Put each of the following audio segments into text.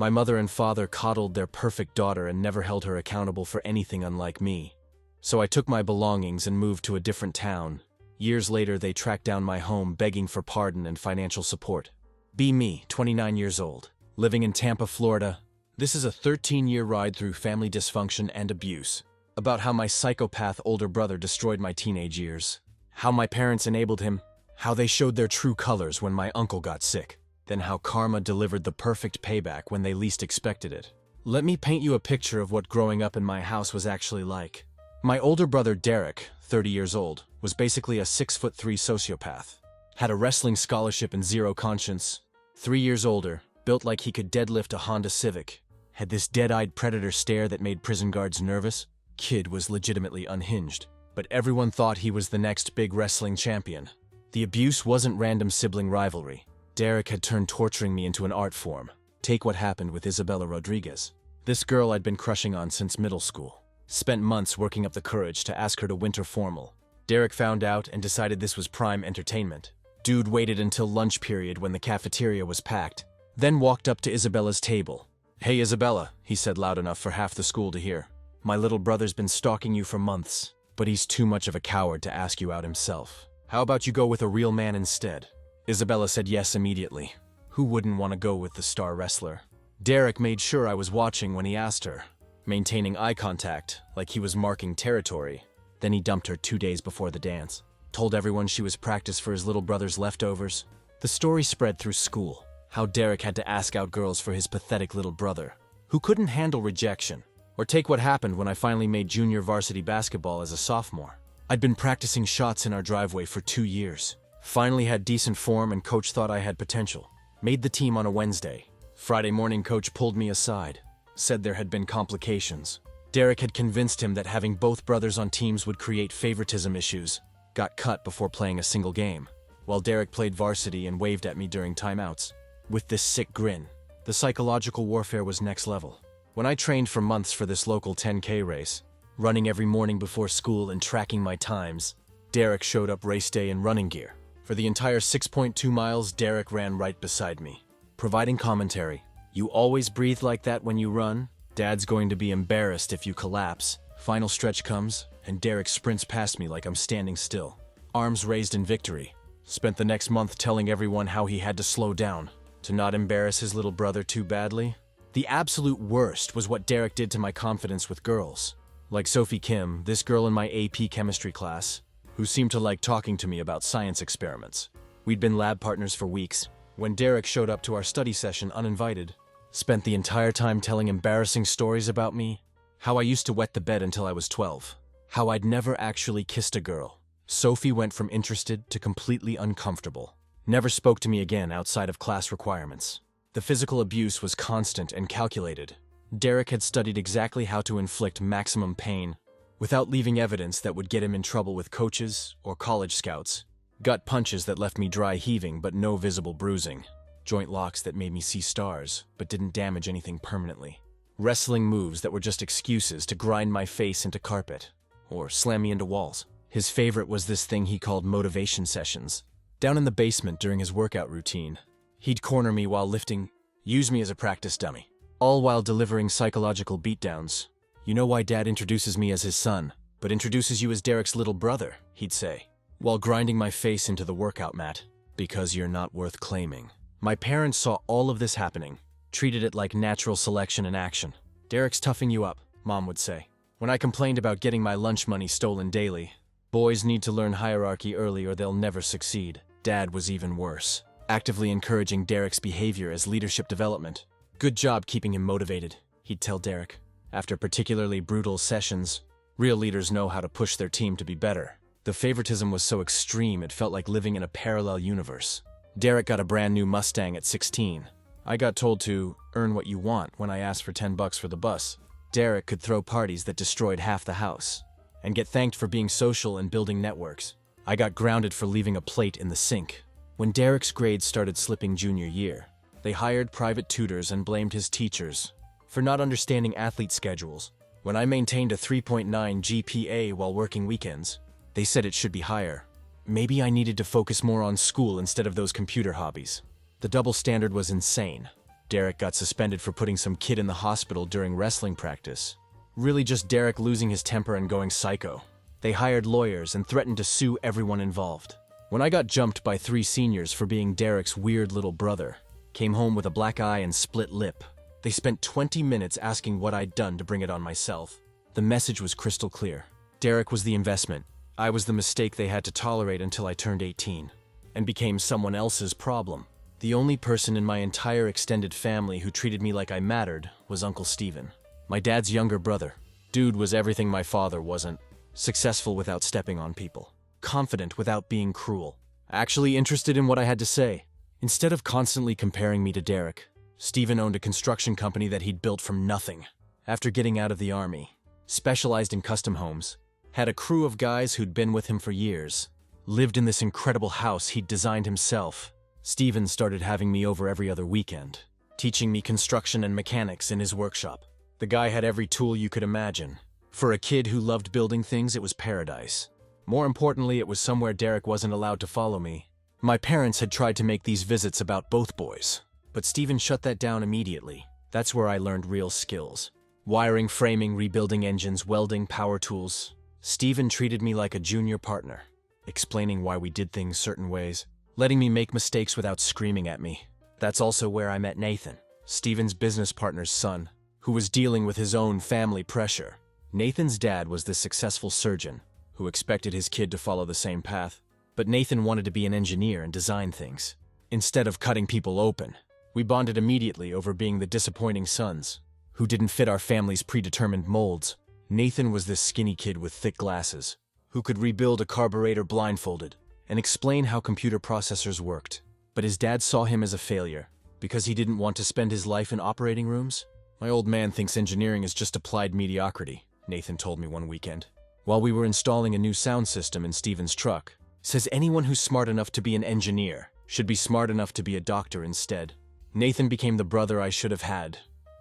My mother and father coddled their perfect daughter and never held her accountable for anything unlike me. So I took my belongings and moved to a different town. Years later, they tracked down my home begging for pardon and financial support. Be me, 29 years old, living in Tampa, Florida. This is a 13-year ride through family dysfunction and abuse. About how my psychopath older brother destroyed my teenage years. How my parents enabled him. How they showed their true colors when my uncle got sick. Then how karma delivered the perfect payback when they least expected it. Let me paint you a picture of what growing up in my house was actually like. My older brother Derek, 30 years old, was basically a 6'3" sociopath. Had a wrestling scholarship and zero conscience. 3 years older, built like he could deadlift a Honda Civic. Had this dead-eyed predator stare that made prison guards nervous. Kid was legitimately unhinged. But everyone thought he was the next big wrestling champion. The abuse wasn't random sibling rivalry. Derek had turned torturing me into an art form. Take what happened with Isabella Rodriguez. This girl I'd been crushing on since middle school. Spent months working up the courage to ask her to winter formal. Derek found out and decided this was prime entertainment. Dude waited until lunch period when the cafeteria was packed, then walked up to Isabella's table. "Hey Isabella," he said loud enough for half the school to hear. "My little brother's been stalking you for months, but he's too much of a coward to ask you out himself. How about you go with a real man instead?" Isabella said yes immediately. Who wouldn't want to go with the star wrestler? Derek made sure I was watching when he asked her, maintaining eye contact like he was marking territory. Then he dumped her 2 days before the dance. Told everyone she was practice for his little brother's leftovers. The story spread through school, how Derek had to ask out girls for his pathetic little brother, who couldn't handle rejection. Or take what happened when I finally made junior varsity basketball as a sophomore. I'd been practicing shots in our driveway for 2 years. Finally had decent form and coach thought I had potential. Made the team on a Wednesday. Friday morning coach pulled me aside. Said there had been complications. Derek had convinced him that having both brothers on teams would create favoritism issues. Got cut before playing a single game, while Derek played varsity and waved at me during timeouts. With this sick grin. The psychological warfare was next level. When I trained for months for this local 10K race, running every morning before school and tracking my times, Derek showed up race day in running gear. For the entire 6.2 miles, Derek ran right beside me, providing commentary. "You always breathe like that when you run? Dad's going to be embarrassed if you collapse." Final stretch comes, and Derek sprints past me like I'm standing still. Arms raised in victory. Spent the next month telling everyone how he had to slow down, to not embarrass his little brother too badly. The absolute worst was what Derek did to my confidence with girls. Like Sophie Kim, this girl in my AP chemistry class, who seemed to like talking to me about science experiments. We'd been lab partners for weeks, when Derek showed up to our study session uninvited. Spent the entire time telling embarrassing stories about me, how I used to wet the bed until I was 12, how I'd never actually kissed a girl. Sophie went from interested to completely uncomfortable. Never spoke to me again outside of class requirements. The physical abuse was constant and calculated. Derek had studied exactly how to inflict maximum pain without leaving evidence that would get him in trouble with coaches or college scouts. Gut punches that left me dry heaving but no visible bruising. Joint locks that made me see stars but didn't damage anything permanently. Wrestling moves that were just excuses to grind my face into carpet or slam me into walls. His favorite was this thing he called motivation sessions. Down in the basement during his workout routine, he'd corner me while lifting, use me as a practice dummy, all while delivering psychological beatdowns. "You know why Dad introduces me as his son, but introduces you as Derek's little brother," he'd say, while grinding my face into the workout mat. "Because you're not worth claiming." My parents saw all of this happening, treated it like natural selection in action. "Derek's toughing you up," Mom would say. When I complained about getting my lunch money stolen daily, "Boys need to learn hierarchy early or they'll never succeed." Dad was even worse, actively encouraging Derek's behavior as leadership development. "Good job keeping him motivated," he'd tell Derek. After particularly brutal sessions, real leaders know how to push their team to be better. The favoritism was so extreme it felt like living in a parallel universe. Derek got a brand new Mustang at 16. I got told to earn what you want when I asked for $10 for the bus. Derek could throw parties that destroyed half the house and get thanked for being social and building networks. I got grounded for leaving a plate in the sink. When Derek's grades started slipping junior year, they hired private tutors and blamed his teachers for not understanding athlete schedules. When I maintained a 3.9 GPA while working weekends, they said it should be higher. Maybe I needed to focus more on school instead of those computer hobbies. The double standard was insane. Derek got suspended for putting some kid in the hospital during wrestling practice. Really just Derek losing his temper and going psycho. They hired lawyers and threatened to sue everyone involved. When I got jumped by 3 seniors for being Derek's weird little brother, came home with a black eye and split lip. They spent 20 minutes asking what I'd done to bring it on myself. The message was crystal clear. Derek was the investment. I was the mistake they had to tolerate until I turned 18 and became someone else's problem. The only person in my entire extended family who treated me like I mattered was Uncle Steven, my dad's younger brother. Dude was everything my father wasn't. Successful without stepping on people. Confident without being cruel. Actually interested in what I had to say. Instead of constantly comparing me to Derek, Steven owned a construction company that he'd built from nothing. After getting out of the army, specialized in custom homes, had a crew of guys who'd been with him for years, lived in this incredible house he'd designed himself. Steven started having me over every other weekend, teaching me construction and mechanics in his workshop. The guy had every tool you could imagine. For a kid who loved building things, it was paradise. More importantly, it was somewhere Derek wasn't allowed to follow me. My parents had tried to make these visits about both boys, but Steven shut that down immediately. That's where I learned real skills. Wiring, framing, rebuilding engines, welding, power tools. Steven treated me like a junior partner, explaining why we did things certain ways, letting me make mistakes without screaming at me. That's also where I met Nathan, Steven's business partner's son, who was dealing with his own family pressure. Nathan's dad was the successful surgeon who expected his kid to follow the same path, but Nathan wanted to be an engineer and design things. Instead of cutting people open, we bonded immediately over being the disappointing sons who didn't fit our family's predetermined molds. Nathan was this skinny kid with thick glasses who could rebuild a carburetor blindfolded and explain how computer processors worked. But his dad saw him as a failure because he didn't want to spend his life in operating rooms. My old man thinks engineering is just applied mediocrity, Nathan told me one weekend, while we were installing a new sound system in Steven's truck. Says anyone who's smart enough to be an engineer should be smart enough to be a doctor instead. Nathan became the brother I should have had.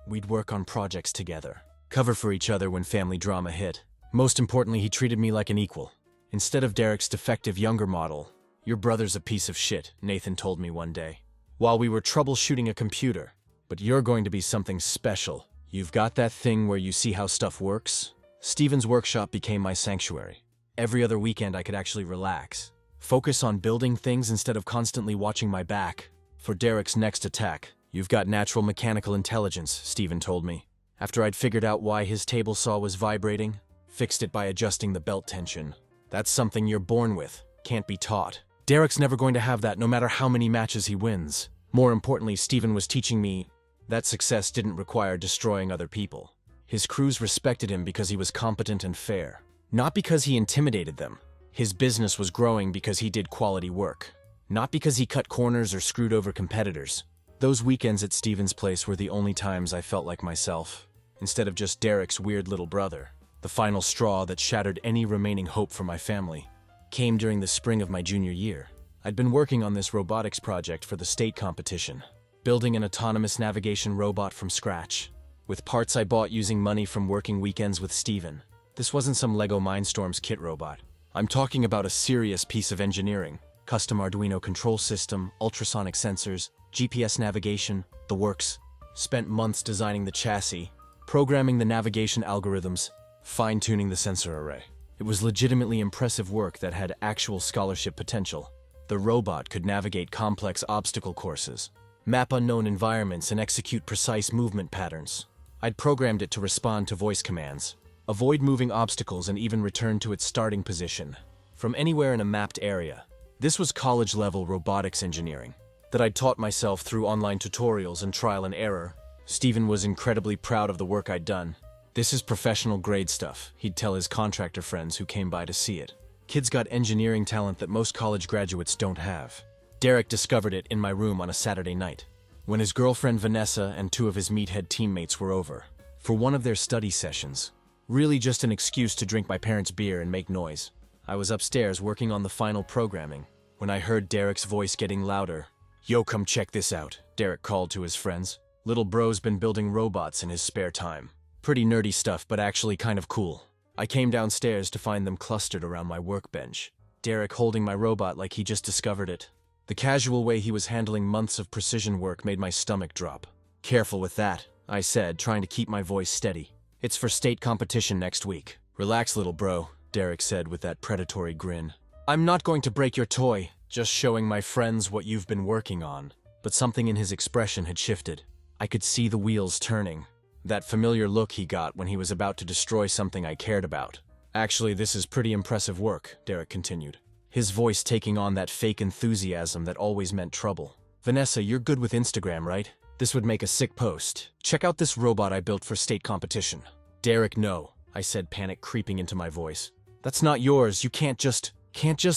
We'd work on projects together, cover for each other when family drama hit. Most importantly, he treated me like an equal. Instead of Derek's defective younger model, "Your brother's a piece of shit," Nathan told me one day, while we were troubleshooting a computer. "But you're going to be something special. You've got that thing where you see how stuff works." Steven's workshop became my sanctuary. Every other weekend I could actually relax, focus on building things instead of constantly watching my back. For Derek's next attack, "You've got natural mechanical intelligence," Steven told me. After I'd figured out why his table saw was vibrating, fixed it by adjusting the belt tension. "That's something you're born with, can't be taught." Derek's never going to have that no matter how many matches he wins. More importantly, Steven was teaching me that success didn't require destroying other people. His crews respected him because he was competent and fair, not because he intimidated them. His business was growing because he did quality work, not because he cut corners or screwed over competitors. Those weekends at Steven's place were the only times I felt like myself, instead of just Derek's weird little brother. The final straw that shattered any remaining hope for my family came during the spring of my junior year. I'd been working on this robotics project for the state competition, building an autonomous navigation robot from scratch, with parts I bought using money from working weekends with Steven. This wasn't some Lego Mindstorms kit robot. I'm talking about a serious piece of engineering. Custom Arduino control system, ultrasonic sensors, GPS navigation, the works. Spent months designing the chassis, programming the navigation algorithms, fine-tuning the sensor array. It was legitimately impressive work that had actual scholarship potential. The robot could navigate complex obstacle courses, map unknown environments, and execute precise movement patterns. I'd programmed it to respond to voice commands, avoid moving obstacles, and even return to its starting position from anywhere in a mapped area. This was college-level robotics engineering that I'd taught myself through online tutorials and trial and error. Steven was incredibly proud of the work I'd done. "This is professional-grade stuff," he'd tell his contractor friends who came by to see it. "Kid's got engineering talent that most college graduates don't have." Derek discovered it in my room on a Saturday night, when his girlfriend Vanessa and 2 of his meathead teammates were over for one of their study sessions. Really just an excuse to drink my parents' beer and make noise. I was upstairs working on the final programming when I heard Derek's voice getting louder. "Yo, come check this out," Derek called to his friends. "Little bro's been building robots in his spare time. Pretty nerdy stuff, but actually kind of cool." I came downstairs to find them clustered around my workbench, Derek holding my robot like he just discovered it. The casual way he was handling months of precision work made my stomach drop. Careful with that, I said, trying to keep my voice steady. It's for state competition next week. Relax, little bro, Derek said with that predatory grin. I'm not going to break your toy, just showing my friends what you've been working on. But something in his expression had shifted. I could see the wheels turning. That familiar look he got when he was about to destroy something I cared about. Actually, this is pretty impressive work, Derek continued, his voice taking on that fake enthusiasm that always meant trouble. Vanessa, you're good with Instagram, right? This would make a sick post. Check out this robot I built for state competition. Derek, no, I said, panic creeping into my voice. That's not yours, you can't just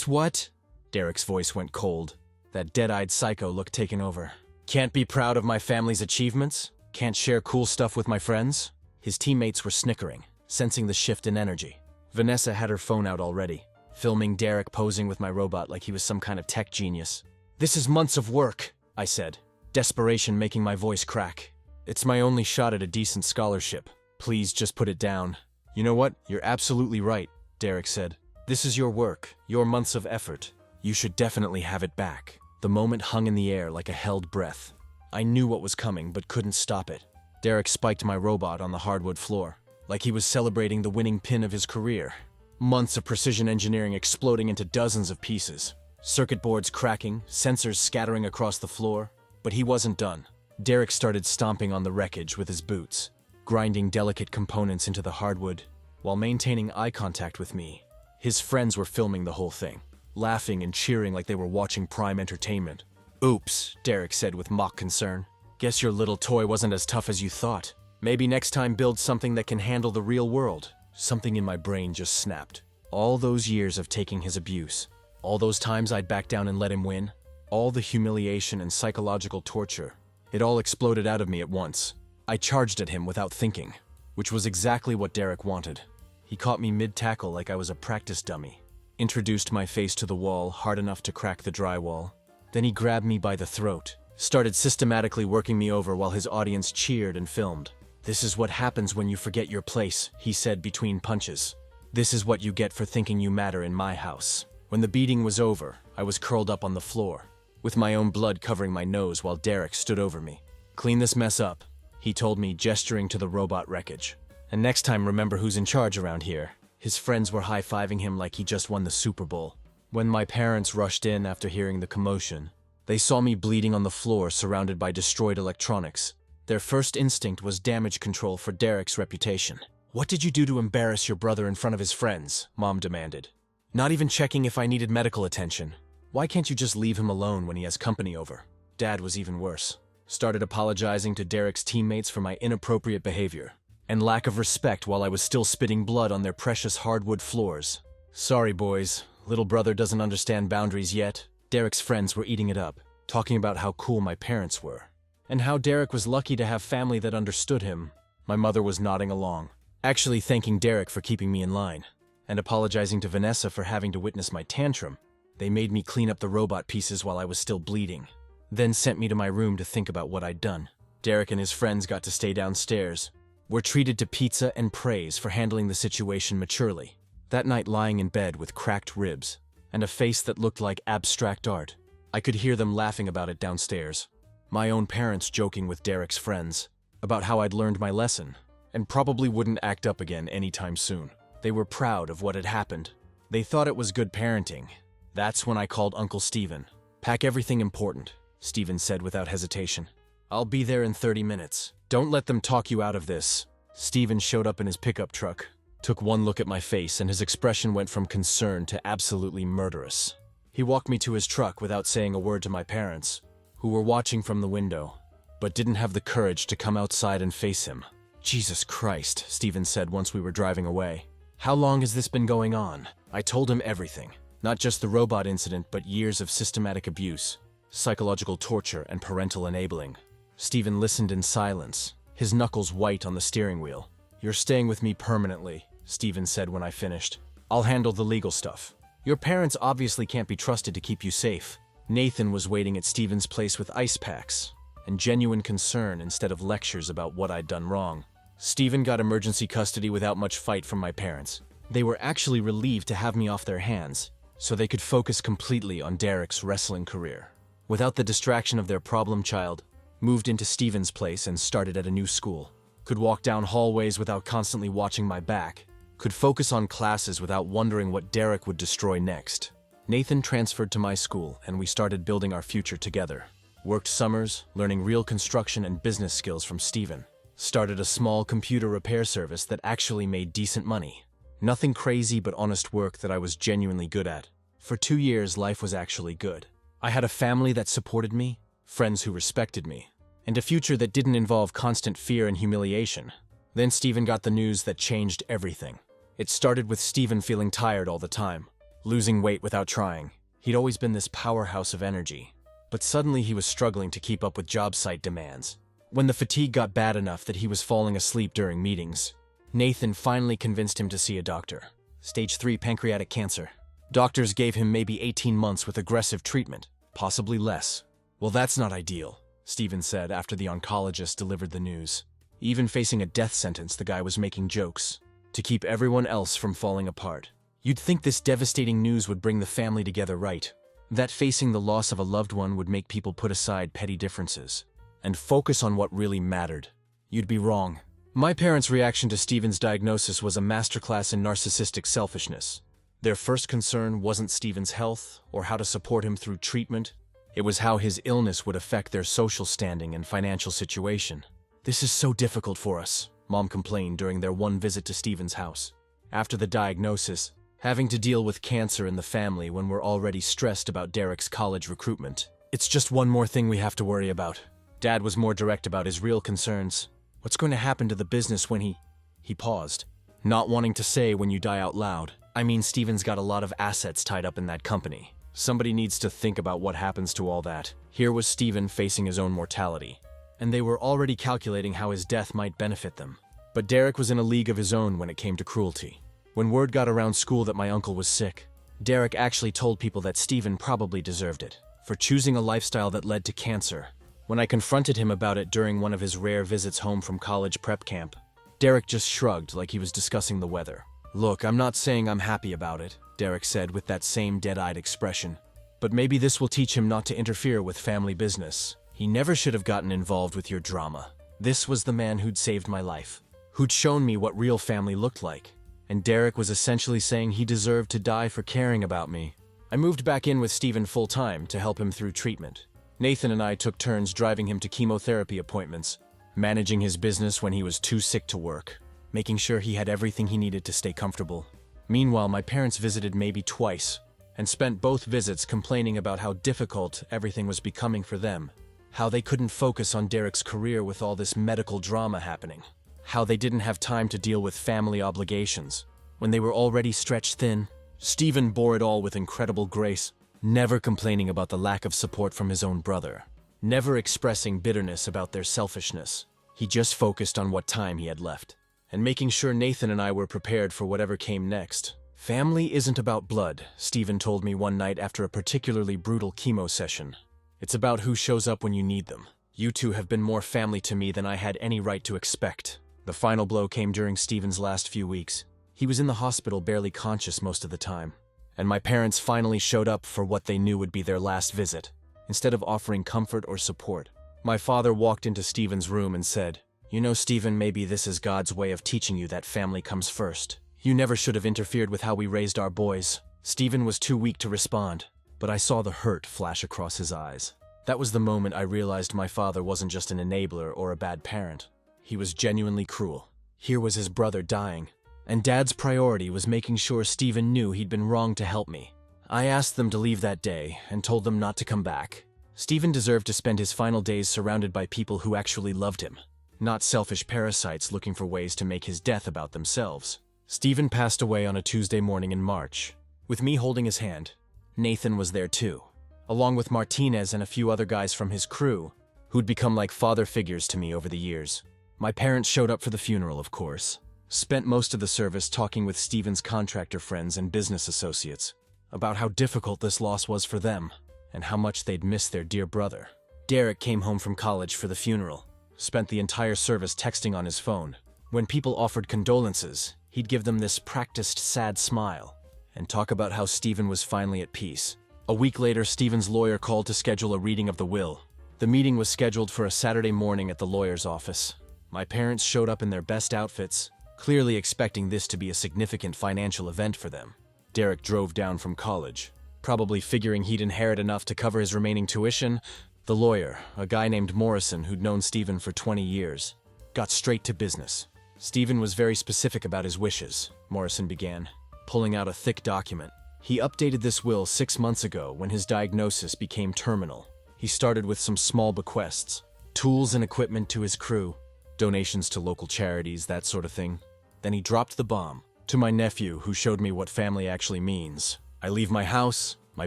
what? Derek's voice went cold. That dead-eyed psycho look taken over. Can't be proud of my family's achievements? Can't share cool stuff with my friends? His teammates were snickering, sensing the shift in energy. Vanessa had her phone out already, filming Derek posing with my robot like he was some kind of tech genius. This is months of work, I said, desperation making my voice crack. It's my only shot at a decent scholarship. Please just put it down. You know what? You're absolutely right, Derek said. This is your work, your months of effort. You should definitely have it back. The moment hung in the air like a held breath. I knew what was coming, but couldn't stop it. Derek spiked my robot on the hardwood floor, like he was celebrating the winning pin of his career. Months of precision engineering exploding into dozens of pieces. Circuit boards cracking, sensors scattering across the floor. But he wasn't done. Derek started stomping on the wreckage with his boots, grinding delicate components into the hardwood, while maintaining eye contact with me. His friends were filming the whole thing, laughing and cheering like they were watching prime entertainment. Oops, Derek said with mock concern. Guess your little toy wasn't as tough as you thought. Maybe next time build something that can handle the real world. Something in my brain just snapped. All those years of taking his abuse, all those times I'd back down and let him win, all the humiliation and psychological torture, it all exploded out of me at once. I charged at him without thinking, which was exactly what Derek wanted. He caught me mid-tackle like I was a practice dummy, introduced my face to the wall hard enough to crack the drywall. Then he grabbed me by the throat, started systematically working me over while his audience cheered and filmed. This is what happens when you forget your place, he said between punches. This is what you get for thinking you matter in my house. When the beating was over, I was curled up on the floor, with my own blood covering my nose while Derek stood over me. Clean this mess up, he told me, gesturing to the robot wreckage. And next time remember who's in charge around here. His friends were high-fiving him like he just won the Super Bowl. When my parents rushed in after hearing the commotion, they saw me bleeding on the floor surrounded by destroyed electronics. Their first instinct was damage control for Derek's reputation. What did you do to embarrass your brother in front of his friends? Mom demanded. Not even checking if I needed medical attention. Why can't you just leave him alone when he has company over? Dad was even worse. Started apologizing to Derek's teammates for my inappropriate behavior and lack of respect while I was still spitting blood on their precious hardwood floors. Sorry, boys. Little brother doesn't understand boundaries yet. Derek's friends were eating it up, talking about how cool my parents were, and how Derek was lucky to have family that understood him. My mother was nodding along, actually thanking Derek for keeping me in line, and apologizing to Vanessa for having to witness my tantrum. They made me clean up the robot pieces while I was still bleeding, then sent me to my room to think about what I'd done. Derek and his friends got to stay downstairs, were treated to pizza and praise for handling the situation maturely. That night, lying in bed with cracked ribs and a face that looked like abstract art, I could hear them laughing about it downstairs. My own parents joking with Derek's friends about how I'd learned my lesson and probably wouldn't act up again anytime soon. They were proud of what had happened. They thought it was good parenting. That's when I called Uncle Steven. Pack everything important, Steven said without hesitation. I'll be there in 30 minutes. Don't let them talk you out of this. Steven showed up in his pickup truck, took one look at my face, and his expression went from concern to absolutely murderous. He walked me to his truck without saying a word to my parents, who were watching from the window, but didn't have the courage to come outside and face him. Jesus Christ, Steven said once we were driving away. How long has this been going on? I told him everything. Not just the robot incident, but years of systematic abuse, psychological torture, and parental enabling. Steven listened in silence, his knuckles white on the steering wheel. You're staying with me permanently, Steven said when I finished. I'll handle the legal stuff. Your parents obviously can't be trusted to keep you safe. Nathan was waiting at Steven's place with ice packs and genuine concern instead of lectures about what I'd done wrong. Steven got emergency custody without much fight from my parents. They were actually relieved to have me off their hands, so they could focus completely on Derek's wrestling career. Without the distraction of their problem child, moved into Steven's place and started at a new school. Could walk down hallways without constantly watching my back. Could focus on classes without wondering what Derek would destroy next. Nathan transferred to my school, and we started building our future together. Worked summers, learning real construction and business skills from Steven. Started a small computer repair service that actually made decent money. Nothing crazy but honest work that I was genuinely good at. For 2 years, life was actually good. I had a family that supported me, friends who respected me, and a future that didn't involve constant fear and humiliation. Then Steven got the news that changed everything. It started with Steven feeling tired all the time, losing weight without trying. He'd always been this powerhouse of energy. But suddenly he was struggling to keep up with job site demands. When the fatigue got bad enough that he was falling asleep during meetings, Nathan finally convinced him to see a doctor. Stage 3 pancreatic cancer. Doctors gave him maybe 18 months with aggressive treatment, possibly less. Well, that's not ideal, Steven said after the oncologist delivered the news. Even facing a death sentence, the guy was making jokes to keep everyone else from falling apart. You'd think this devastating news would bring the family together, right? That facing the loss of a loved one would make people put aside petty differences and focus on what really mattered. You'd be wrong. My parents' reaction to Steven's diagnosis was a masterclass in narcissistic selfishness. Their first concern wasn't Steven's health or how to support him through treatment. It was how his illness would affect their social standing and financial situation. "This is so difficult for us," Mom complained during their one visit to Steven's house. After the diagnosis, having to deal with cancer in the family when we're already stressed about Derek's college recruitment. "It's just one more thing we have to worry about." Dad was more direct about his real concerns. "What's going to happen to the business when he paused, not wanting to say when you die out loud. "I mean, Steven's got a lot of assets tied up in that company. Somebody needs to think about what happens to all that." Here was Steven facing his own mortality, and they were already calculating how his death might benefit them. But Derek was in a league of his own when it came to cruelty. When word got around school that my uncle was sick, Derek actually told people that Steven probably deserved it for choosing a lifestyle that led to cancer. When I confronted him about it during one of his rare visits home from college prep camp, Derek just shrugged like he was discussing the weather. "Look, I'm not saying I'm happy about it," Derek said with that same dead-eyed expression. "But maybe this will teach him not to interfere with family business. He never should have gotten involved with your drama." This was the man who'd saved my life, who'd shown me what real family looked like. And Derek was essentially saying he deserved to die for caring about me. I moved back in with Steven full-time to help him through treatment. Nathan and I took turns driving him to chemotherapy appointments, managing his business when he was too sick to work, making sure he had everything he needed to stay comfortable. Meanwhile, my parents visited maybe twice, and spent both visits complaining about how difficult everything was becoming for them, how they couldn't focus on Derek's career with all this medical drama happening, how they didn't have time to deal with family obligations when they were already stretched thin. Steven bore it all with incredible grace, never complaining about the lack of support from his own brother, never expressing bitterness about their selfishness. He just focused on what time he had left, and making sure Nathan and I were prepared for whatever came next. "Family isn't about blood," Steven told me one night after a particularly brutal chemo session. "It's about who shows up when you need them. You two have been more family to me than I had any right to expect." The final blow came during Steven's last few weeks. He was in the hospital barely conscious most of the time, and my parents finally showed up for what they knew would be their last visit. Instead of offering comfort or support, my father walked into Steven's room and said, "You know, Steven, maybe this is God's way of teaching you that family comes first. You never should have interfered with how we raised our boys." Steven was too weak to respond, but I saw the hurt flash across his eyes. That was the moment I realized my father wasn't just an enabler or a bad parent. He was genuinely cruel. Here was his brother dying, and Dad's priority was making sure Steven knew he'd been wrong to help me. I asked them to leave that day and told them not to come back. Steven deserved to spend his final days surrounded by people who actually loved him, not selfish parasites looking for ways to make his death about themselves. Steven passed away on a Tuesday morning in March, with me holding his hand. Nathan was there too, along with Martinez and a few other guys from his crew, who'd become like father figures to me over the years. My parents showed up for the funeral, of course. Spent most of the service talking with Steven's contractor friends and business associates about how difficult this loss was for them and how much they'd miss their dear brother. Derek came home from college for the funeral, spent the entire service texting on his phone. When people offered condolences, he'd give them this practiced sad smile and talk about how Steven was finally at peace. A week later, Steven's lawyer called to schedule a reading of the will. The meeting was scheduled for a Saturday morning at the lawyer's office. My parents showed up in their best outfits, clearly expecting this to be a significant financial event for them. Derek drove down from college, probably figuring he'd inherit enough to cover his remaining tuition. The lawyer, a guy named Morrison who'd known Stephen for 20 years, got straight to business. Stephen was very specific about his wishes, Morrison began, pulling out a thick document. He updated this will 6 months ago when his diagnosis became terminal. He started with some small bequests, tools and equipment to his crew, donations to local charities, that sort of thing. Then he dropped the bomb. To my nephew, who showed me what family actually means. I leave my house, my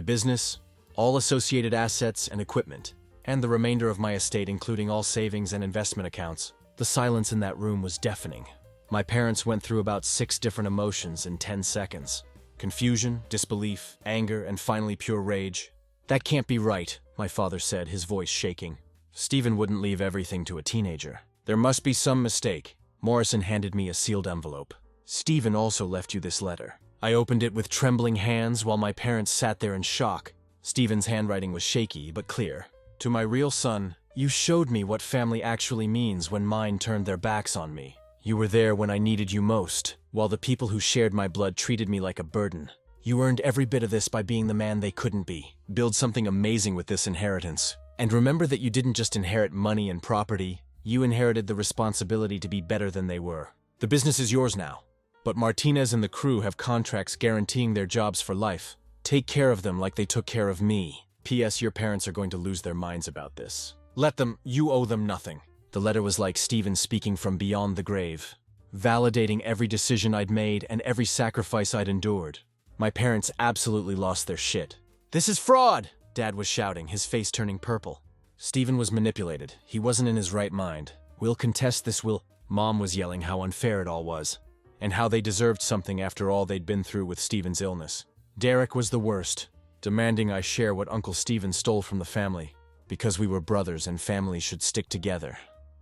business, all associated assets and equipment, and the remainder of my estate, including all savings and investment accounts. The silence in that room was deafening. My parents went through about 6 different emotions in 10 seconds. Confusion, disbelief, anger, and finally pure rage. "That can't be right," my father said, his voice shaking. "Stephen wouldn't leave everything to a teenager. There must be some mistake." Morrison handed me a sealed envelope. "Stephen also left you this letter." I opened it with trembling hands while my parents sat there in shock. Stephen's handwriting was shaky but clear. "To my real son, you showed me what family actually means when mine turned their backs on me. You were there when I needed you most, while the people who shared my blood treated me like a burden. You earned every bit of this by being the man they couldn't be. Build something amazing with this inheritance. And remember that you didn't just inherit money and property, you inherited the responsibility to be better than they were. The business is yours now. But Martinez and the crew have contracts guaranteeing their jobs for life. Take care of them like they took care of me. P.S. Your parents are going to lose their minds about this. Let them, you owe them nothing." The letter was like Stephen speaking from beyond the grave, validating every decision I'd made and every sacrifice I'd endured. My parents absolutely lost their shit. "This is fraud!" Dad was shouting, his face turning purple. Stephen was manipulated. He wasn't in his right mind. "We'll contest this, Mom was yelling how unfair it all was, and how they deserved something after all they'd been through with Stephen's illness. Derek was the worst, demanding I share what Uncle Stephen stole from the family, because we were brothers and families should stick together.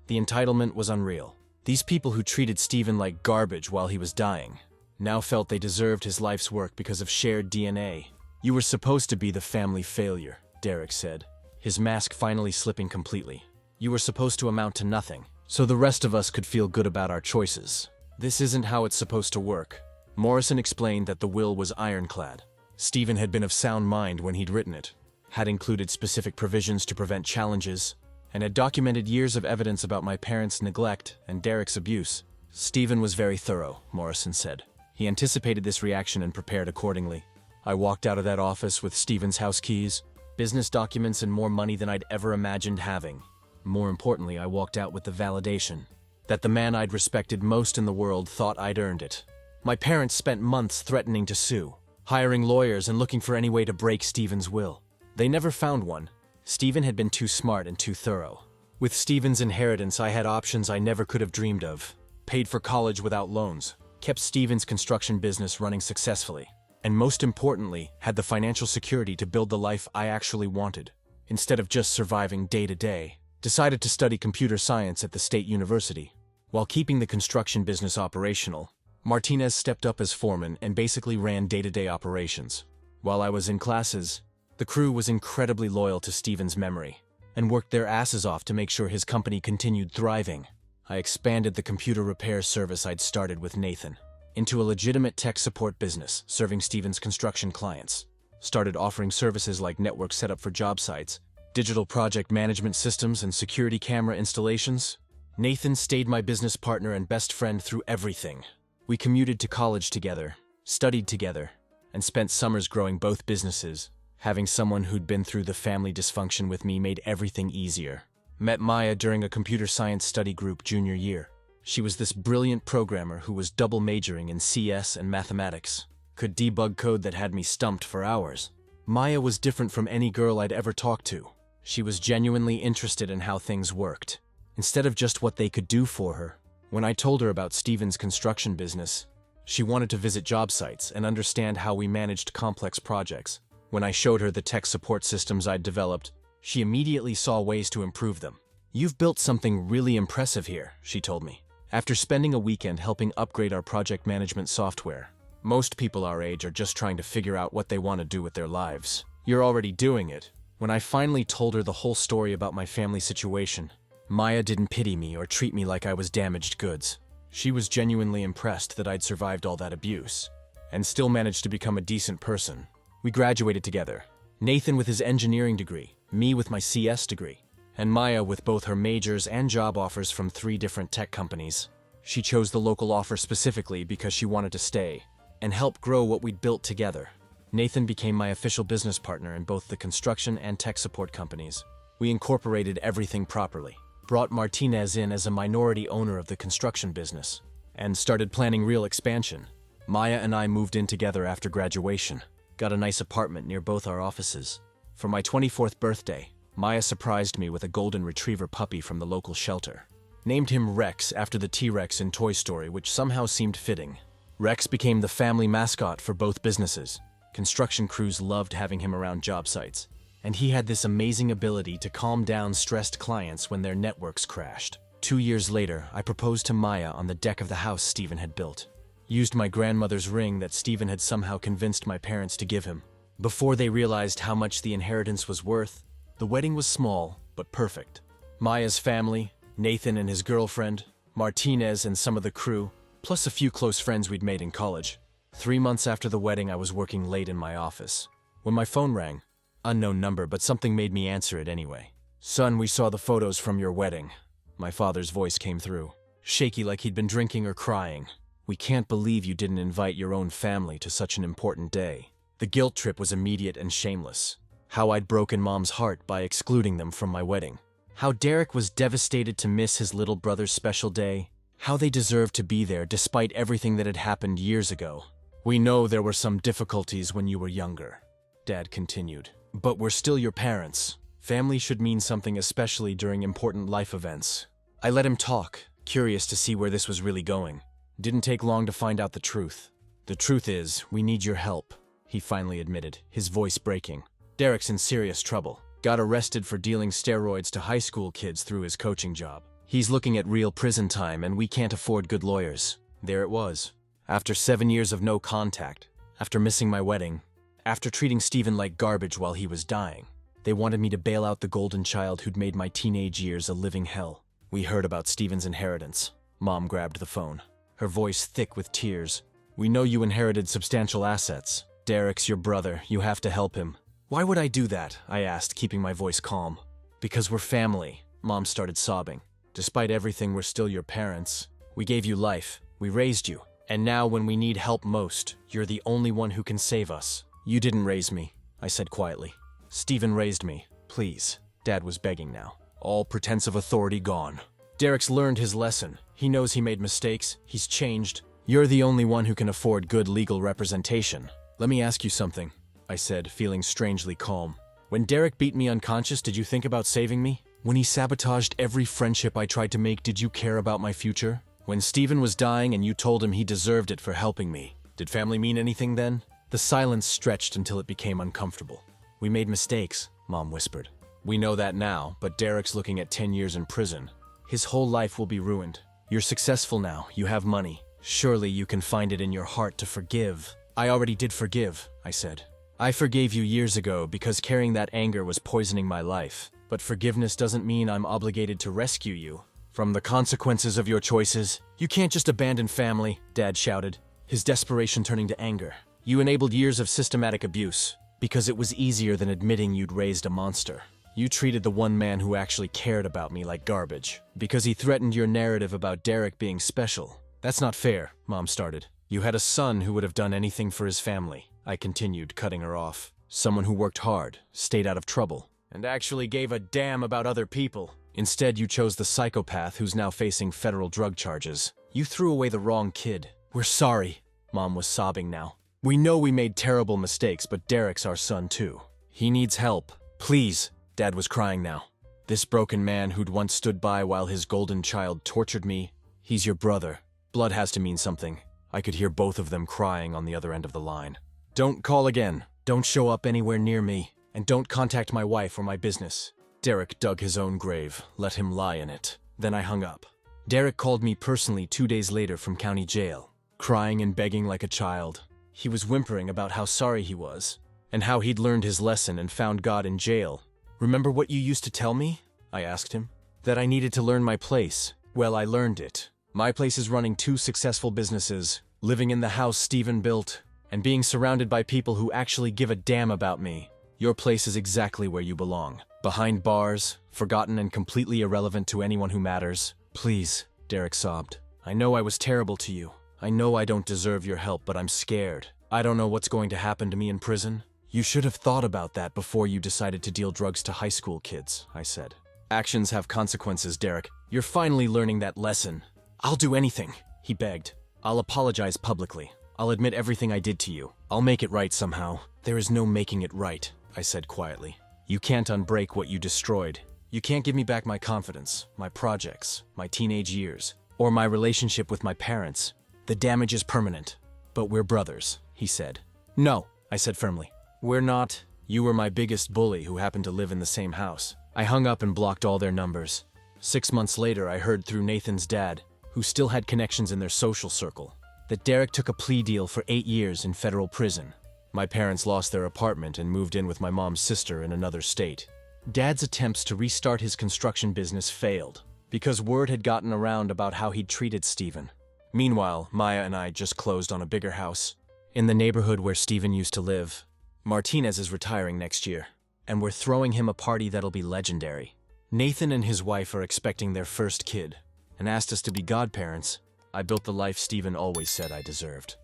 The entitlement was unreal. These people who treated Stephen like garbage while he was dying now felt they deserved his life's work because of shared DNA. "You were supposed to be the family failure," Derek said, his mask finally slipping completely. "You were supposed to amount to nothing, so the rest of us could feel good about our choices. This isn't how it's supposed to work." Morrison explained that the will was ironclad. Stephen had been of sound mind when he'd written it, had included specific provisions to prevent challenges, and had documented years of evidence about my parents' neglect and Derek's abuse. "Stephen was very thorough," Morrison said. "He anticipated this reaction and prepared accordingly." I walked out of that office with Stephen's house keys, business documents, and more money than I'd ever imagined having. More importantly, I walked out with the validation that the man I'd respected most in the world thought I'd earned it. My parents spent months threatening to sue, hiring lawyers and looking for any way to break Stephen's will. They never found one. Stephen had been too smart and too thorough. With Stephen's inheritance, I had options I never could have dreamed of. Paid for college without loans, kept Stephen's construction business running successfully, and most importantly, had the financial security to build the life I actually wanted. Instead of just surviving day to day, decided to study computer science at the state university. While keeping the construction business operational, Martinez stepped up as foreman and basically ran day-to-day operations. While I was in classes, the crew was incredibly loyal to Stephen's memory and worked their asses off to make sure his company continued thriving. I expanded the computer repair service I'd started with Nathan into a legitimate tech support business serving Stephen's construction clients. Started offering services like network setup for job sites, digital project management systems, and security camera installations. Nathan stayed my business partner and best friend through everything. We commuted to college together, studied together, and spent summers growing both businesses. Having someone who'd been through the family dysfunction with me made everything easier. Met Maya during a computer science study group junior year. She was this brilliant programmer who was double majoring in CS and mathematics. Could debug code that had me stumped for hours. Maya was different from any girl I'd ever talked to. She was genuinely interested in how things worked, instead of just what they could do for her. When I told her about Stephen's construction business, she wanted to visit job sites and understand how we managed complex projects. When I showed her the tech support systems I'd developed, she immediately saw ways to improve them. "You've built something really impressive here," she told me, after spending a weekend helping upgrade our project management software. "Most people our age are just trying to figure out what they want to do with their lives. You're already doing it. When I finally told her the whole story about my family situation, Maya didn't pity me or treat me like I was damaged goods. She was genuinely impressed that I'd survived all that abuse, and still managed to become a decent person. We graduated together. Nathan with his engineering degree, me with my CS degree, and Maya with both her majors and job offers from 3 different tech companies. She chose the local offer specifically because she wanted to stay and help grow what we'd built together. Nathan became my official business partner in both the construction and tech support companies. We incorporated everything properly, brought Martinez in as a minority owner of the construction business, and started planning real expansion. Maya and I moved in together after graduation, got a nice apartment near both our offices. For my 24th birthday, Maya surprised me with a golden retriever puppy from the local shelter. Named him Rex after the T-Rex in Toy Story, which somehow seemed fitting. Rex became the family mascot for both businesses. Construction crews loved having him around job sites, and he had this amazing ability to calm down stressed clients when their networks crashed. 2 years later, I proposed to Maya on the deck of the house Stephen had built. Used my grandmother's ring that Stephen had somehow convinced my parents to give him. Before they realized how much the inheritance was worth, the wedding was small, but perfect. Maya's family, Nathan and his girlfriend, Martinez and some of the crew, plus a few close friends we'd made in college. 3 months after the wedding, I was working late in my office, when my phone rang. Unknown number, but something made me answer it anyway. "Son, we saw the photos from your wedding." My father's voice came through, shaky like he'd been drinking or crying. "We can't believe you didn't invite your own family to such an important day." The guilt trip was immediate and shameless. How I'd broken Mom's heart by excluding them from my wedding. How Derek was devastated to miss his little brother's special day. How they deserved to be there despite everything that had happened years ago. "We know there were some difficulties when you were younger," Dad continued. "But we're still your parents. Family should mean something, especially during important life events." I let him talk, curious to see where this was really going. Didn't take long to find out the truth. "The truth is, we need your help," he finally admitted, his voice breaking. "Derek's in serious trouble. Got arrested for dealing steroids to high school kids through his coaching job. He's looking at real prison time, and we can't afford good lawyers." There it was. After 7 years of no contact, after missing my wedding, after treating Stephen like garbage while he was dying, they wanted me to bail out the golden child who'd made my teenage years a living hell. We heard about Stephen's inheritance. Mom grabbed the phone, her voice thick with tears. "We know you inherited substantial assets. Derek's your brother. You have to help him." "Why would I do that?" I asked, keeping my voice calm. "Because we're family." Mom started sobbing. "Despite everything, we're still your parents. We gave you life. We raised you. And now when we need help most, you're the only one who can save us." "You didn't raise me," I said quietly. "Stephen raised me. Please." Dad was begging now. All pretense of authority gone. "Derek's learned his lesson. He knows he made mistakes. He's changed. You're the only one who can afford good legal representation." "Let me ask you something," I said, feeling strangely calm. "When Derek beat me unconscious, did you think about saving me? When he sabotaged every friendship I tried to make, did you care about my future? When Stephen was dying and you told him he deserved it for helping me, did family mean anything then?" The silence stretched until it became uncomfortable. "We made mistakes," Mom whispered. "We know that now, but Derek's looking at 10 years in prison. His whole life will be ruined. You're successful now, you have money. Surely you can find it in your heart to forgive." "I already did forgive," I said. "I forgave you years ago because carrying that anger was poisoning my life. But forgiveness doesn't mean I'm obligated to rescue you from the consequences of your choices. You can't just abandon family," Dad shouted, his desperation turning to anger. "You enabled years of systematic abuse because it was easier than admitting you'd raised a monster. You treated the one man who actually cared about me like garbage because he threatened your narrative about Derek being special. That's not fair," Mom started. "You had a son who would have done anything for his family," I continued, cutting her off. "Someone who worked hard, stayed out of trouble, and actually gave a damn about other people. Instead, you chose the psychopath who's now facing federal drug charges. You threw away the wrong kid." "We're sorry." Mom was sobbing now. "We know we made terrible mistakes, but Derek's our son too. He needs help. Please." Dad was crying now. "This broken man who'd once stood by while his golden child tortured me, he's your brother. Blood has to mean something." I could hear both of them crying on the other end of the line. "Don't call again. Don't show up anywhere near me. And don't contact my wife or my business." Derek dug his own grave. Let him lie in it. Then I hung up. Derek called me personally 2 days later from county jail, crying and begging like a child. He was whimpering about how sorry he was, and how he'd learned his lesson and found God in jail. "Remember what you used to tell me?" I asked him. "That I needed to learn my place. Well, I learned it. My place is running 2 successful businesses, living in the house Steven built, and being surrounded by people who actually give a damn about me. Your place is exactly where you belong. Behind bars, forgotten and completely irrelevant to anyone who matters." "Please," Derek sobbed. "I know I was terrible to you. I know I don't deserve your help, but I'm scared. I don't know what's going to happen to me in prison." "You should have thought about that before you decided to deal drugs to high school kids," I said. "Actions have consequences, Derek. You're finally learning that lesson." "I'll do anything," he begged. "I'll apologize publicly. I'll admit everything I did to you. I'll make it right somehow." "There is no making it right," I said quietly. "You can't unbreak what you destroyed. You can't give me back my confidence, my projects, my teenage years, or my relationship with my parents. The damage is permanent. But we're brothers," he said. "No," I said firmly. "We're not. You were my biggest bully who happened to live in the same house." I hung up and blocked all their numbers. 6 months later, I heard through Nathan's dad, who still had connections in their social circle, that Derek took a plea deal for 8 years in federal prison. My parents lost their apartment and moved in with my mom's sister in another state. Dad's attempts to restart his construction business failed, because word had gotten around about how he'd treated Steven. Meanwhile, Maya and I just closed on a bigger house in the neighborhood where Steven used to live. Martinez is retiring next year, and we're throwing him a party that'll be legendary. Nathan and his wife are expecting their first kid, and asked us to be godparents. I built the life Steven always said I deserved.